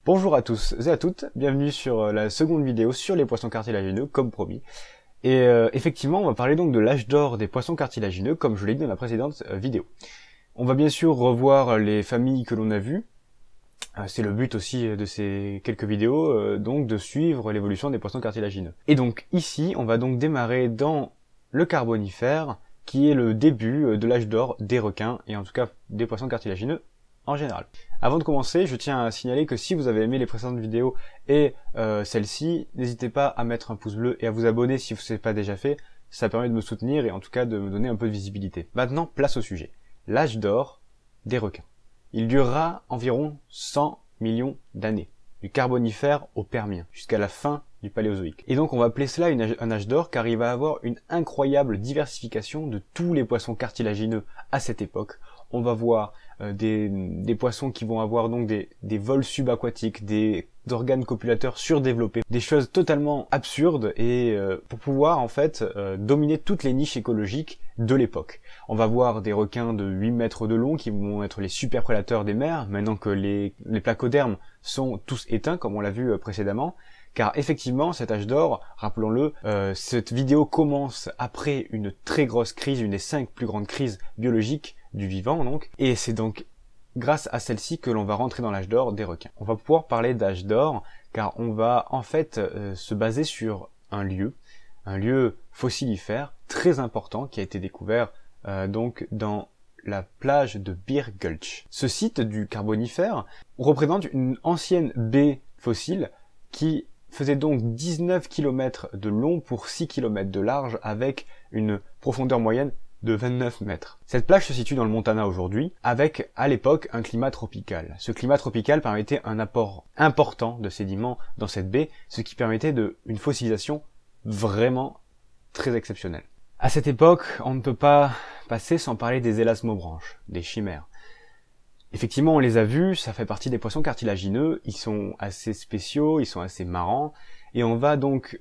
Bonjour à tous et à toutes, bienvenue sur la seconde vidéo sur les poissons cartilagineux, comme promis. Et effectivement, on va parler donc de l'âge d'or des poissons cartilagineux, comme je l'ai dit dans la précédente vidéo. On va bien sûr revoir les familles que l'on a vues. C'est le but aussi de ces quelques vidéos, donc de suivre l'évolution des poissons cartilagineux. Et donc ici, on va donc démarrer dans le Carbonifère, qui est le début de l'âge d'or des requins, et en tout cas des poissons cartilagineux en général. Avant de commencer, je tiens à signaler que si vous avez aimé les précédentes vidéos et celle-ci, n'hésitez pas à mettre un pouce bleu et à vous abonner si ce n'est pas déjà fait. Ça permet de me soutenir et en tout cas de me donner un peu de visibilité. Maintenant, place au sujet. L'âge d'or des requins. Il durera environ 100 millions d'années, du Carbonifère au Permien, jusqu'à la fin du Paléozoïque. Et donc on va appeler cela un âge d'or car il va avoir une incroyable diversification de tous les poissons cartilagineux à cette époque. On va voir des poissons qui vont avoir donc des vols subaquatiques, des organes copulateurs surdéveloppés, des choses totalement absurdes et pour pouvoir en fait dominer toutes les niches écologiques de l'époque. On va voir des requins de 8 mètres de long qui vont être les super prédateurs des mers, maintenant que les placodermes sont tous éteints comme on l'a vu précédemment. Car effectivement, cet âge d'or, rappelons-le, cette vidéo commence après une très grosse crise, une des 5 plus grandes crises biologiques du vivant donc, et c'est donc grâce à celle-ci que l'on va rentrer dans l'âge d'or des requins. On va pouvoir parler d'âge d'or, car on va en fait se baser sur un lieu fossilifère très important qui a été découvert donc dans la plage de Bear Gulch. Ce site du Carbonifère représente une ancienne baie fossile qui faisait donc 19 km de long pour 6 km de large avec une profondeur moyenne de 29 mètres. Cette plage se situe dans le Montana aujourd'hui, avec à l'époque un climat tropical. Ce climat tropical permettait un apport important de sédiments dans cette baie, ce qui permettait une fossilisation vraiment très exceptionnelle. À cette époque, on ne peut pas passer sans parler des élasmobranches, des chimères. Effectivement, on les a vus, ça fait partie des poissons cartilagineux, ils sont assez spéciaux, ils sont assez marrants, et on va donc...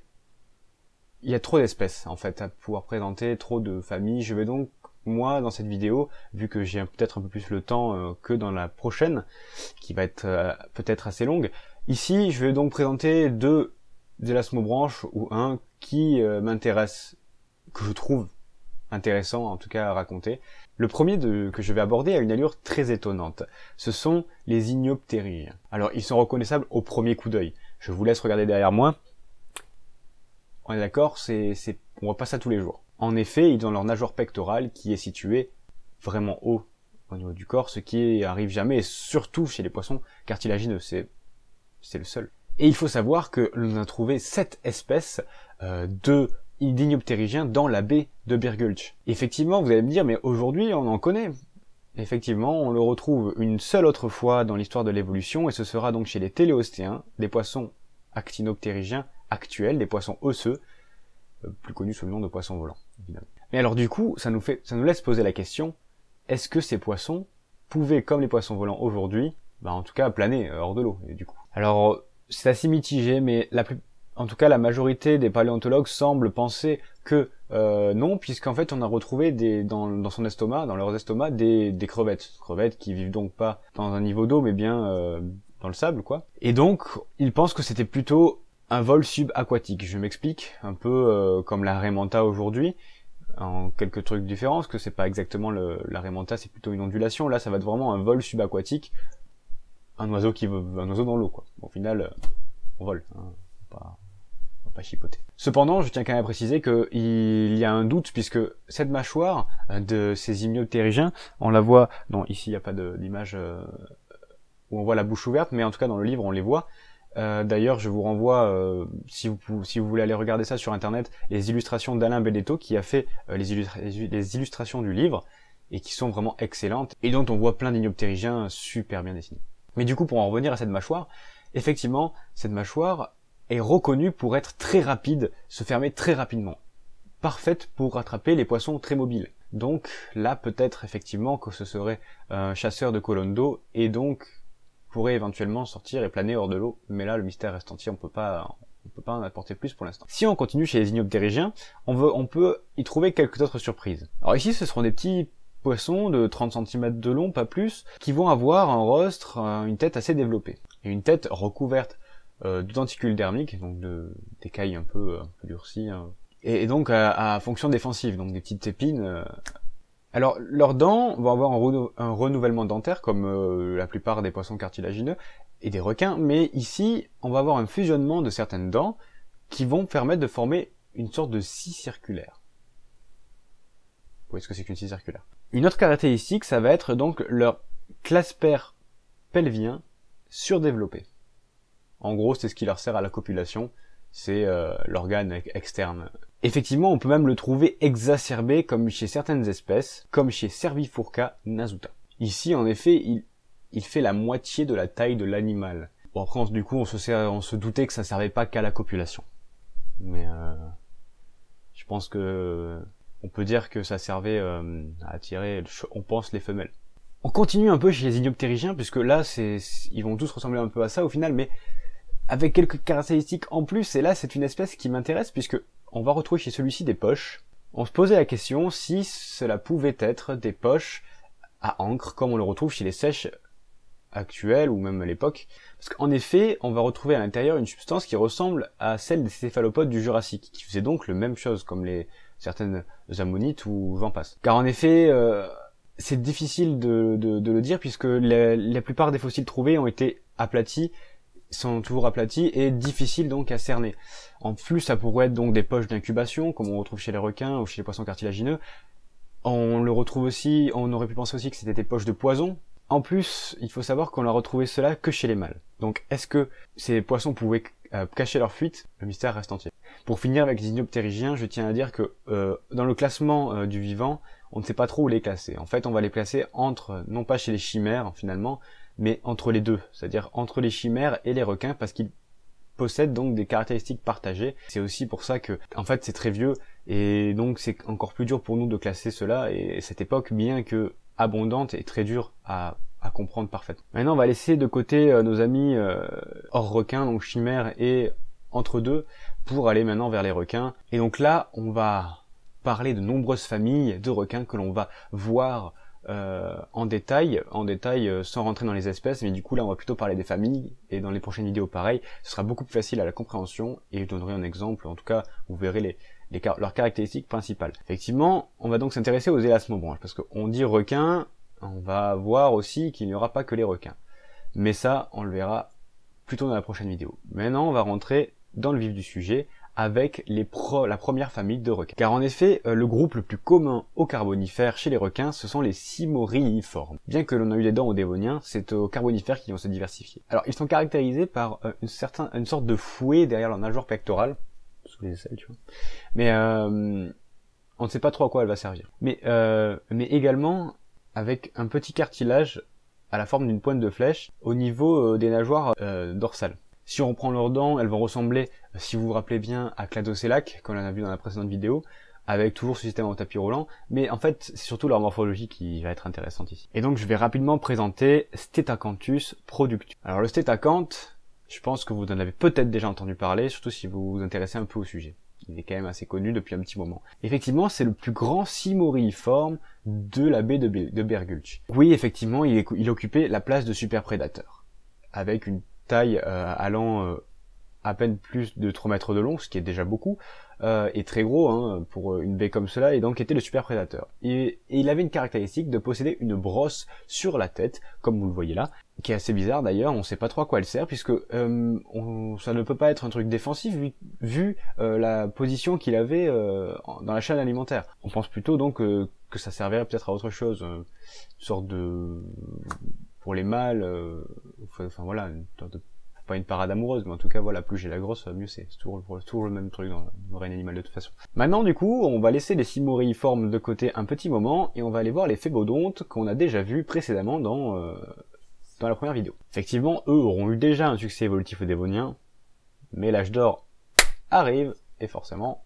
Il y a trop d'espèces, en fait, à pouvoir présenter, trop de familles. Je vais donc, moi, dans cette vidéo, vu que j'ai peut-être un peu plus le temps que dans la prochaine, qui va être peut-être assez longue, ici, je vais donc présenter deux élasmobranches, ou un qui m'intéresse, que je trouve intéressant, en tout cas, à raconter. Le premier que je vais aborder a une allure très étonnante. Ce sont les Inioptérigiens. Alors, ils sont reconnaissables au premier coup d'œil. Je vous laisse regarder derrière moi. On est d'accord, on voit pas ça tous les jours. En effet, ils ont leur nageoire pectorale qui est située vraiment haut au niveau du corps, ce qui arrive jamais, et surtout chez les poissons cartilagineux, c'est le seul. Et il faut savoir que l'on a trouvé 7 espèces d'Inioptérigiens dans la baie de Bear Gulch. Effectivement, vous allez me dire, mais aujourd'hui on en connaît. Effectivement, on le retrouve une seule autre fois dans l'histoire de l'évolution, et ce sera donc chez les téléostéens, des poissons actinoptérygiens actuels, des poissons osseux, plus connus sous le nom de poissons volants, évidemment. Mais alors du coup, ça nous laisse poser la question, est-ce que ces poissons pouvaient, comme les poissons volants aujourd'hui, en tout cas planer hors de l'eau, du coup. Alors, c'est assez mitigé, mais en tout cas la majorité des paléontologues semblent penser que non, puisqu'en fait on a retrouvé dans leurs estomacs, des crevettes. Crevettes qui vivent donc pas dans un niveau d'eau, mais bien dans le sable, quoi. Et donc, ils pensent que c'était plutôt un vol subaquatique. Je m'explique, un peu comme la Raimanta aujourd'hui, en quelques trucs différents, parce que c'est pas exactement la Raimanta, c'est plutôt une ondulation. Là, ça va être vraiment un vol subaquatique, un oiseau dans l'eau, quoi. Au final, on vole, hein. On va pas chipoter. Cependant, je tiens quand même à préciser qu'il y a un doute, puisque cette mâchoire de ces Inioptérigiens, on la voit, non, ici il n'y a pas d'image où on voit la bouche ouverte, mais en tout cas dans le livre on les voit. D'ailleurs, je vous renvoie, si vous voulez aller regarder ça sur internet, les illustrations d'Alain Belletto qui a fait les illustrations du livre et qui sont vraiment excellentes et dont on voit plein d'Inioptérigiens super bien dessinés. Mais du coup, pour en revenir à cette mâchoire, effectivement, cette mâchoire est reconnue pour être très rapide, se fermer très rapidement, parfaite pour attraper les poissons très mobiles. Donc là, peut-être effectivement que ce serait un chasseur de colonnes d'eau et donc pourrait éventuellement sortir et planer hors de l'eau, mais là le mystère reste entier, on peut pas en apporter plus pour l'instant. Si on continue chez les Inioptérigiens, on peut y trouver quelques autres surprises. Alors ici ce seront des petits poissons de 30 cm de long, pas plus, qui vont avoir un rostre, une tête assez développée. et une tête recouverte de denticules dermiques, donc d'écailles un peu durcies, hein, et donc à fonction défensive, donc des petites épines. Alors, leurs dents vont avoir un renouvellement dentaire, comme la plupart des poissons cartilagineux et des requins, mais ici, on va avoir un fusionnement de certaines dents qui vont permettre de former une sorte de scie circulaire. Vous voyez ce que c'est qu'une scie circulaire? Une autre caractéristique, ça va être donc leur clasper pelvien surdéveloppé. En gros, c'est ce qui leur sert à la copulation, c'est l'organe externe. Effectivement, on peut même le trouver exacerbé comme chez certaines espèces, comme chez Cervifurca nasuta. Ici, en effet, il fait la moitié de la taille de l'animal. Bon, après, du coup, on se doutait que ça servait pas qu'à la copulation. Mais je pense que on peut dire que ça servait à attirer, on pense, les femelles. On continue un peu chez les Inioptérygiens, puisque là, ils vont tous ressembler un peu à ça au final, mais avec quelques caractéristiques en plus, et là, c'est une espèce qui m'intéresse, puisque on va retrouver chez celui-ci des poches. On se posait la question si cela pouvait être des poches à encre, comme on le retrouve chez les seiches actuelles, ou même à l'époque. Parce qu'en effet, on va retrouver à l'intérieur une substance qui ressemble à celle des céphalopodes du Jurassique, qui faisait donc la même chose, comme certaines ammonites ou j'en passe. Car en effet, c'est difficile de le dire, puisque la plupart des fossiles trouvés ont été aplatis, sont toujours aplatis et difficiles donc à cerner. En plus, ça pourrait être donc des poches d'incubation, comme on retrouve chez les requins ou chez les poissons cartilagineux. On le retrouve aussi, on aurait pu penser aussi que c'était des poches de poison. En plus, il faut savoir qu'on a retrouvé cela que chez les mâles. Donc, est-ce que ces poissons pouvaient cacher leur fuite? Le mystère reste entier. Pour finir avec les Inioptérygiens, je tiens à dire que dans le classement du vivant, on ne sait pas trop où les classer. En fait, on va les placer entre, non pas chez les chimères finalement, mais entre les deux, c'est-à-dire entre les chimères et les requins, parce qu'ils possèdent donc des caractéristiques partagées. C'est aussi pour ça que, en fait, c'est très vieux, et donc c'est encore plus dur pour nous de classer cela, et cette époque, bien que abondante, est très dure à comprendre parfaitement. Maintenant, on va laisser de côté nos amis hors requins, donc chimères et entre deux, pour aller maintenant vers les requins. Et donc là, on va parler de nombreuses familles de requins que l'on va voir en détail sans rentrer dans les espèces, mais du coup là on va plutôt parler des familles, et dans les prochaines vidéos pareil, ce sera beaucoup plus facile à la compréhension, et je donnerai un exemple, en tout cas vous verrez leurs caractéristiques principales. Effectivement, on va donc s'intéresser aux élasmobranches, parce qu'on dit requin, on va voir aussi qu'il n'y aura pas que les requins, mais ça on le verra plutôt dans la prochaine vidéo. Maintenant on va rentrer dans le vif du sujet, avec la première famille de requins. Car en effet, le groupe le plus commun au Carbonifère chez les requins, ce sont les Cymorhiiformes. Bien que l'on a eu des dents au Dévonien, c'est au Carbonifère qu'ils vont se diversifier. Alors, ils sont caractérisés par une sorte de fouet derrière leur nageoire pectorale, sous les aisselles, tu vois. Mais on ne sait pas trop à quoi elle va servir. Mais également avec un petit cartilage à la forme d'une pointe de flèche au niveau des nageoires dorsales. Si on prend leurs dents, elles vont ressembler, si vous vous rappelez bien, à Cladocellac, comme on a vu dans la précédente vidéo, avec toujours ce système en tapis roulant, mais en fait, c'est surtout leur morphologie qui va être intéressante ici. Et donc, je vais rapidement présenter Stetacanthus productus. Alors, le stétacanthe, je pense que vous en avez peut-être déjà entendu parler, surtout si vous vous intéressez un peu au sujet. Il est quand même assez connu depuis un petit moment. Effectivement, c'est le plus grand cymorhiiforme de la baie de Bergulch. Oui, effectivement, il occupait la place de superprédateur, avec une taille allant à peine plus de 3 mètres de long, ce qui est déjà beaucoup, et très gros hein, pour une baie comme cela, et donc était le super prédateur. Et il avait une caractéristique de posséder une brosse sur la tête, comme vous le voyez là, qui est assez bizarre d'ailleurs, on ne sait pas trop à quoi elle sert, puisque ça ne peut pas être un truc défensif vu la position qu'il avait dans la chaîne alimentaire. On pense plutôt donc que ça servirait peut-être à autre chose, une sorte de... pour les mâles, enfin voilà, une sorte de... pas une parade amoureuse, mais en tout cas voilà, plus j'ai la grosse, mieux c'est toujours le même truc dans le règne animal de toute façon. Maintenant du coup, on va laisser les cymorhiiformes de côté un petit moment, et on va aller voir les phébodontes qu'on a déjà vus précédemment dans la première vidéo. Effectivement, eux auront eu déjà un succès évolutif au Dévonien, mais l'âge d'or arrive, et forcément,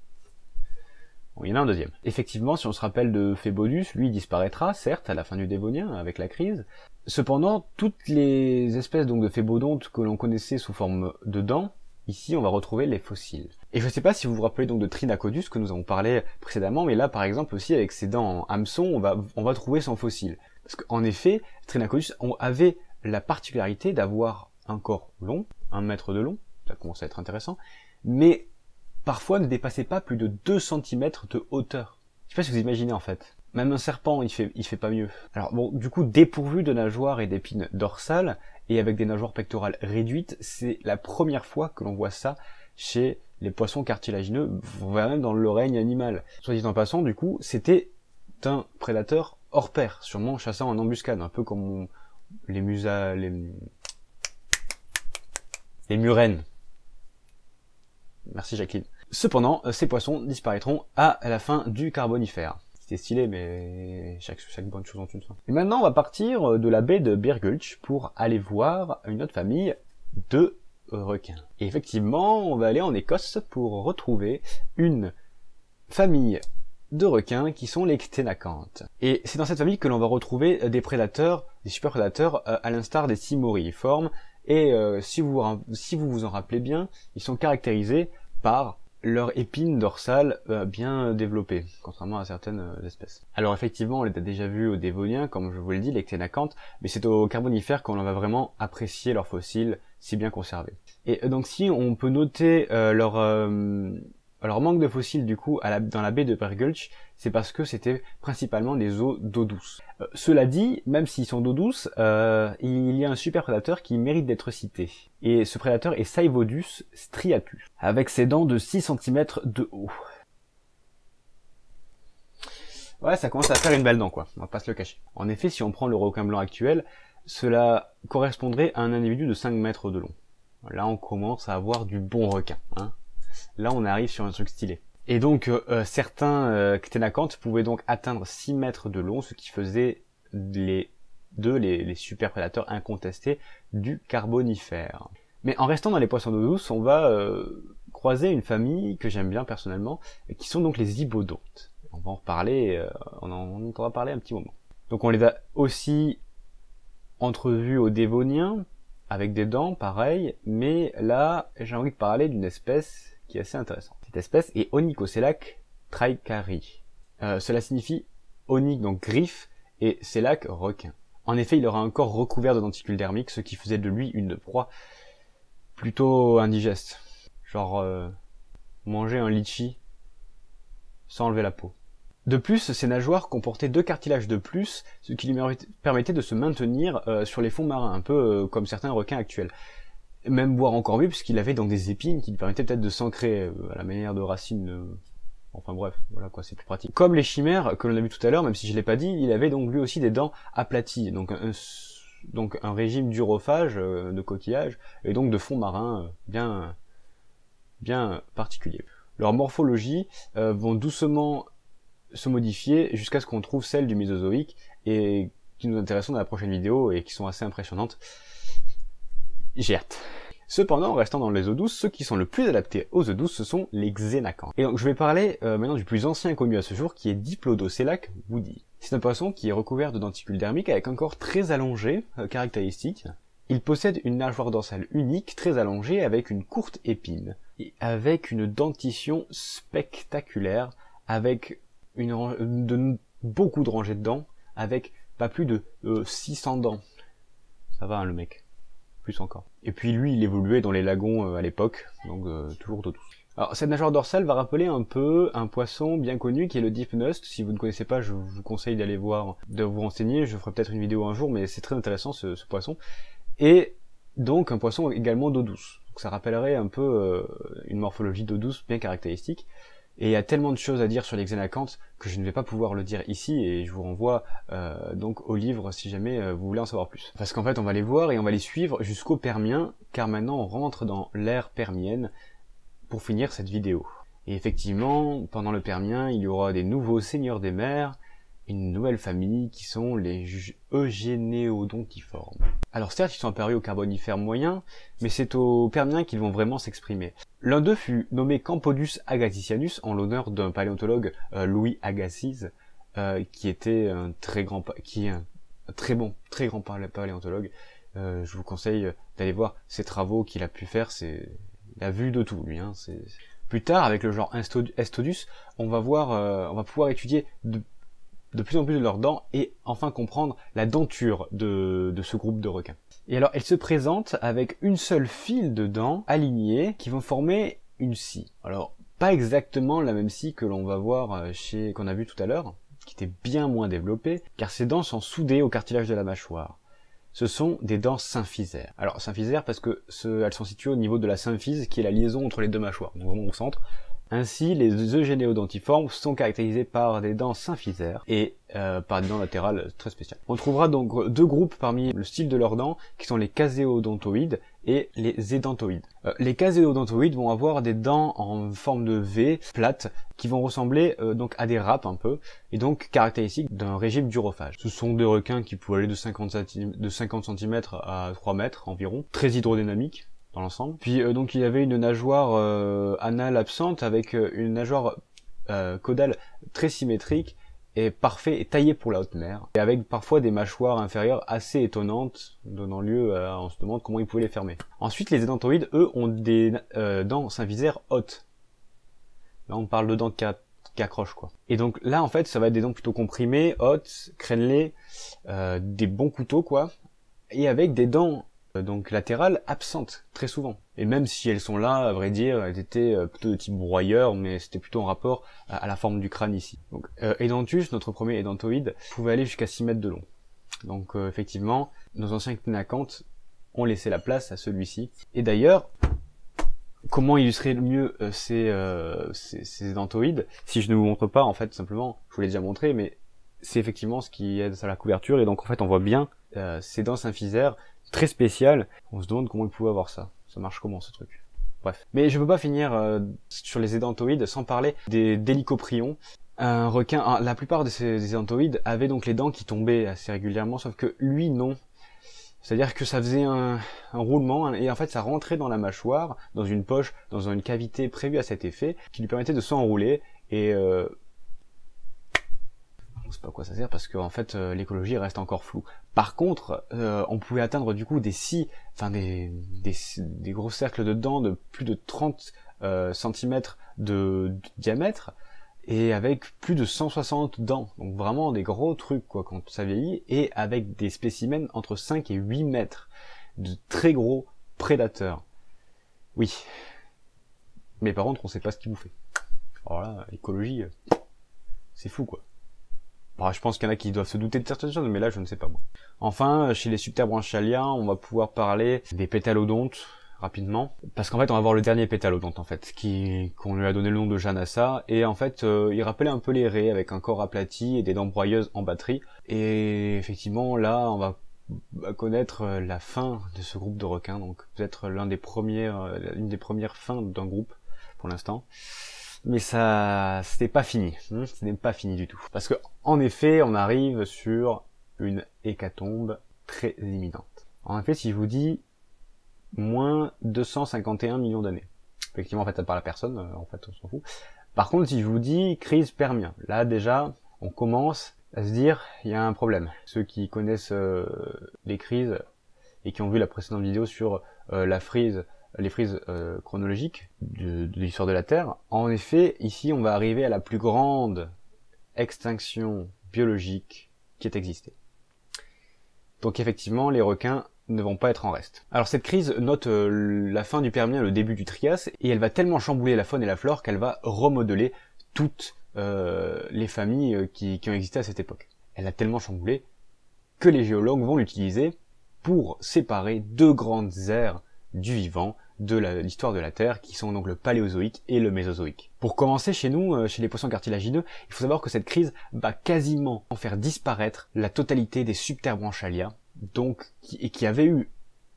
il y en a un deuxième. Effectivement, si on se rappelle de Phébodus, lui disparaîtra, certes, à la fin du Dévonien, avec la crise. Cependant, toutes les espèces donc de phébodontes que l'on connaissait sous forme de dents, ici on va retrouver les fossiles. Et je ne sais pas si vous vous rappelez donc de Trinacodus, que nous avons parlé précédemment, mais là par exemple aussi avec ses dents en hameçon, on va trouver son fossile. Parce qu'en effet, Trinacodus avait la particularité d'avoir un corps long, 1 mètre de long, ça commence à être intéressant, mais parfois ne dépassaient pas plus de 2 cm de hauteur. Je sais pas si vous imaginez en fait. Même un serpent, il fait pas mieux. Alors bon, du coup, dépourvu de nageoires et d'épines dorsales, et avec des nageoires pectorales réduites, c'est la première fois que l'on voit ça chez les poissons cartilagineux, voire même dans le règne animal. Soit dit en passant, du coup, c'était un prédateur hors pair, sûrement chassant en embuscade, un peu comme les murènes. Merci Jacqueline. Cependant, ces poissons disparaîtront à la fin du Carbonifère. C'était stylé, mais chaque bonne chose en une fin. Et maintenant, on va partir de la baie de Birgulch pour aller voir une autre famille de requins. Et effectivement, on va aller en Écosse pour retrouver une famille de requins qui sont les cténacantes. Et c'est dans cette famille que l'on va retrouver des prédateurs, des super prédateurs, à l'instar des simoriiformes. Et si vous vous en rappelez bien, ils sont caractérisés par leur épine dorsale bien développée, contrairement à certaines espèces. Alors effectivement, on les a déjà vus au Dévonien, comme je vous l'ai dit, les cténacantes, mais c'est au Carbonifère qu'on va vraiment apprécier leurs fossiles si bien conservés. Et donc si on peut noter leur manque de fossiles du coup dans la baie de Birgulch, c'est parce que c'était principalement des eaux d'eau douce. Cela dit, même s'ils sont d'eau douce, il y a un super prédateur qui mérite d'être cité. Et ce prédateur est Saivodus striatus, avec ses dents de 6 cm de haut. Ouais, ça commence à faire une belle dent quoi, on va pas se le cacher. En effet, si on prend le requin blanc actuel, cela correspondrait à un individu de 5 mètres de long. Là, on commence à avoir du bon requin, hein. Là, on arrive sur un truc stylé. Et donc, certains cténacantes pouvaient donc atteindre 6 mètres de long, ce qui faisait les super prédateurs incontestés du Carbonifère. Mais en restant dans les poissons d'eau douce, on va croiser une famille que j'aime bien personnellement, qui sont donc les zibodontes. On va en reparler, on en entendra parler un petit moment. Donc on les a aussi entrevus au Dévonien, avec des dents, pareil, mais là, j'ai envie de parler d'une espèce qui est assez intéressante. Cette espèce est Onychocelac traicari. Cela signifie onyx, donc griffe, et celac, requin. En effet, il aura un corps recouvert de denticules dermiques, ce qui faisait de lui une proie plutôt indigeste. Genre, manger un litchi sans enlever la peau. De plus, ses nageoires comportaient 2 cartilages de plus, ce qui lui permettait de se maintenir sur les fonds marins, un peu comme certains requins actuels. Même boire encore mieux, puisqu'il avait donc des épines qui lui permettaient peut-être de s'ancrer à la manière de racines. Enfin bref, voilà quoi, c'est plus pratique. Comme les chimères que l'on a vu tout à l'heure, même si je l'ai pas dit, il avait donc lui aussi des dents aplaties, donc un régime d'urophage, de coquillage, et donc de fond marin bien particulier. Leur morphologie vont doucement se modifier jusqu'à ce qu'on trouve celle du Mésozoïque, et qui nous intéresseront dans la prochaine vidéo, et qui sont assez impressionnantes. J'ai hâte. Cependant, en restant dans les eaux douces, ceux qui sont le plus adaptés aux eaux douces, ce sont les xénacantes. Et donc je vais parler maintenant du plus ancien connu à ce jour, qui est Diplodocelac woodii. C'est un poisson qui est recouvert de denticules dermiques avec un corps très allongé, caractéristique. Il possède une nageoire dorsale unique, très allongée, avec une courte épine, et avec une dentition spectaculaire, avec beaucoup de rangées de dents, avec pas plus de 600 dents. Ça va hein, le mec. Plus encore. Et puis lui, il évoluait dans les lagons à l'époque, donc toujours d'eau douce. Alors cette nageoire dorsale va rappeler un peu un poisson bien connu qui est le dipnust. Si vous ne connaissez pas, je vous conseille d'aller voir, de vous renseigner. Je ferai peut-être une vidéo un jour, mais c'est très intéressant ce poisson. Et donc un poisson également d'eau douce. Donc ça rappellerait un peu une morphologie d'eau douce bien caractéristique. Et il y a tellement de choses à dire sur les xénacantes que je ne vais pas pouvoir le dire ici, et je vous renvoie donc au livre si jamais vous voulez en savoir plus. Parce qu'en fait on va les voir et on va les suivre jusqu'au Permien, car maintenant on rentre dans l'ère permienne pour finir cette vidéo. Et effectivement, pendant le Permien, il y aura des nouveaux seigneurs des mers, une nouvelle famille qui sont les Eugénéodontiformes. Alors certes, ils sont apparus au Carbonifère moyen, mais c'est au Permien qu'ils vont vraiment s'exprimer. L'un d'eux fut nommé Campodus agassicianus en l'honneur d'un paléontologue Louis Agassiz, qui était un très grand paléontologue. Je vous conseille d'aller voir ses travaux qu'il a pu faire. Il a vu de tout lui. Hein, plus tard, avec le genre Estodus, on va pouvoir étudier de plus en plus de leurs dents et enfin comprendre la denture de ce groupe de requins. Et alors, elle se présente avec une seule file de dents alignées qui vont former une scie. Alors, pas exactement la même scie que l'on va voir qu'on a vu tout à l'heure, qui était bien moins développée, car ces dents sont soudées au cartilage de la mâchoire. Ce sont des dents symphysaires. Alors, symphysaires parce que elles sont situées au niveau de la symphyse, qui est la liaison entre les deux mâchoires, donc vraiment au centre. Ainsi, les eugénéodontiformes sont caractérisés par des dents symphysaires et par des dents latérales très spéciales. On trouvera donc deux groupes parmi le style de leurs dents, qui sont les caséodontoïdes et les édentoïdes. Les caséodontoïdes vont avoir des dents en forme de V, plates, qui vont ressembler donc à des râpes un peu, et donc caractéristiques d'un régime d'urophage. Ce sont des requins qui peuvent aller de 50 cm à 3 mètres environ, très hydrodynamiques dans l'ensemble. Puis donc il y avait une nageoire anale absente avec une nageoire caudale très symétrique et parfait et taillé pour la haute mer, et avec parfois des mâchoires inférieures assez étonnantes, donnant lieu à on se demande comment ils pouvaient les fermer. Ensuite, les édentoïdes, eux, ont des dents symphysaires hautes. Là, on parle de dents qui accrochent, quoi. Et donc là, en fait, ça va être des dents plutôt comprimées, hautes, crénelées, des bons couteaux, quoi, et avec des dents donc latérales absentes, très souvent. Et même si elles sont là, à vrai dire, elles étaient plutôt de type broyeur, mais c'était plutôt en rapport à la forme du crâne ici. Donc Edentus, notre premier édentoïde, pouvait aller jusqu'à 6 mètres de long. Donc effectivement, nos anciens cténacantes ont laissé la place à celui-ci. Et d'ailleurs, comment illustrer le mieux ces édentoïdes, si je ne vous montre pas, en fait, simplement, je vous l'ai déjà montré, mais c'est effectivement ce qui aide à la couverture, et donc en fait on voit bien ces dents symphysaires très spéciales. On se demande comment ils pouvaient avoir ça. Ça marche comment ce truc? Bref. Mais je peux pas finir sur les édentoïdes sans parler des délicoprions. Un requin, la plupart de ces édentoïdes avaient donc les dents qui tombaient assez régulièrement, sauf que lui non. C'est-à-dire que ça faisait un roulement, et en fait ça rentrait dans la mâchoire, dans une poche, dans une cavité prévue à cet effet, qui lui permettait de s'enrouler, et on sait pas à quoi ça sert parce que en fait l'écologie reste encore floue. Par contre, on pouvait atteindre du coup des scies, enfin des gros cercles de dents de plus de 30 cm de diamètre, et avec plus de 160 dents. Donc vraiment des gros trucs quoi quand ça vieillit, et avec des spécimens entre 5 et 8 mètres. De très gros prédateurs. Oui. Mais par contre, on sait pas ce qu'ils bouffaient. Alors là, l'écologie, c'est fou quoi. Bon, je pense qu'il y en a qui doivent se douter de certaines choses, mais là je ne sais pas moi. Enfin, chez les subterbranchialiens, on va pouvoir parler des pétalodontes rapidement, parce qu'en fait on va voir le dernier pétalodonte en fait, qu'on lui a donné le nom de Janassa, et en fait il rappelait un peu les raies avec un corps aplati et des dents broyeuses en batterie. Et effectivement là on va connaître la fin de ce groupe de requins, donc peut-être une des premières fins d'un groupe pour l'instant. Mais ça, c'était pas fini. Ce n'est pas fini du tout. Parce que, en effet, on arrive sur une hécatombe très imminente. En effet, si je vous dis moins 251 millions d'années. Effectivement, en fait, ça parle à personne. En fait, on s'en fout. Par contre, si je vous dis crise Permien, là, déjà, on commence à se dire, il y a un problème. Ceux qui connaissent les crises et qui ont vu la précédente vidéo sur les frises chronologiques de l'histoire de la Terre. En effet, ici, on va arriver à la plus grande extinction biologique qui ait existé. Donc effectivement, les requins ne vont pas être en reste. Alors cette crise note la fin du Permien, le début du Trias, et elle va tellement chambouler la faune et la flore qu'elle va remodeler toutes les familles qui ont existé à cette époque. Elle a tellement chamboulé que les géologues vont l'utiliser pour séparer deux grandes ères du vivant de l'histoire de la Terre, qui sont donc le Paléozoïque et le Mésozoïque. Pour commencer, chez nous, chez les poissons cartilagineux, il faut savoir que cette crise va quasiment en faire disparaître la totalité des subterbranchialia, donc qui avait eu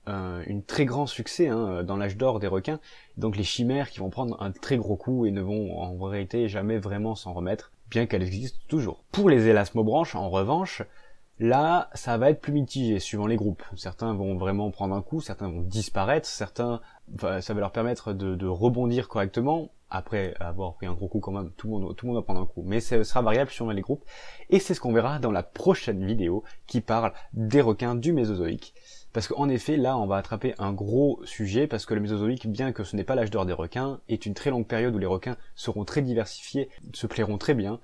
un très grand succès dans l'âge d'or des requins, donc les chimères qui vont prendre un très gros coup et ne vont en vérité jamais vraiment s'en remettre, bien qu'elles existent toujours. Pour les élasmobranches, en revanche, là, ça va être plus mitigé, suivant les groupes. Certains vont vraiment prendre un coup, certains vont disparaître, certains, ça va leur permettre de rebondir correctement, après avoir pris un gros coup quand même, tout le monde va prendre un coup. Mais ce sera variable suivant les groupes, et c'est ce qu'on verra dans la prochaine vidéo, qui parle des requins du Mésozoïque. Parce qu'en effet, là, on va attraper un gros sujet, parce que le Mésozoïque, bien que ce n'est pas l'âge d'or des requins, est une très longue période où les requins seront très diversifiés, se plairont très bien,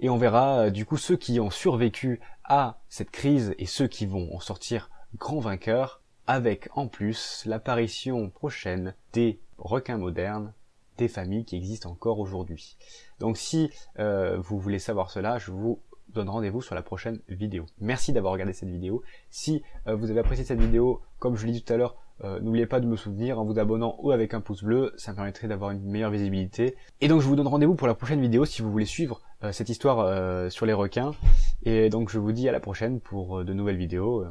et on verra du coup ceux qui ont survécu à cette crise et ceux qui vont en sortir grands vainqueurs avec en plus l'apparition prochaine des requins modernes, des familles qui existent encore aujourd'hui. Donc si vous voulez savoir cela, je vous donne rendez-vous sur la prochaine vidéo. Merci d'avoir regardé cette vidéo. Si vous avez apprécié cette vidéo, comme je l'ai dit tout à l'heure, n'oubliez pas de me soutenir en vous abonnant ou avec un pouce bleu, ça me permettrait d'avoir une meilleure visibilité. Et donc je vous donne rendez-vous pour la prochaine vidéo si vous voulez suivre cette histoire sur les requins. Et donc je vous dis à la prochaine pour de nouvelles vidéos.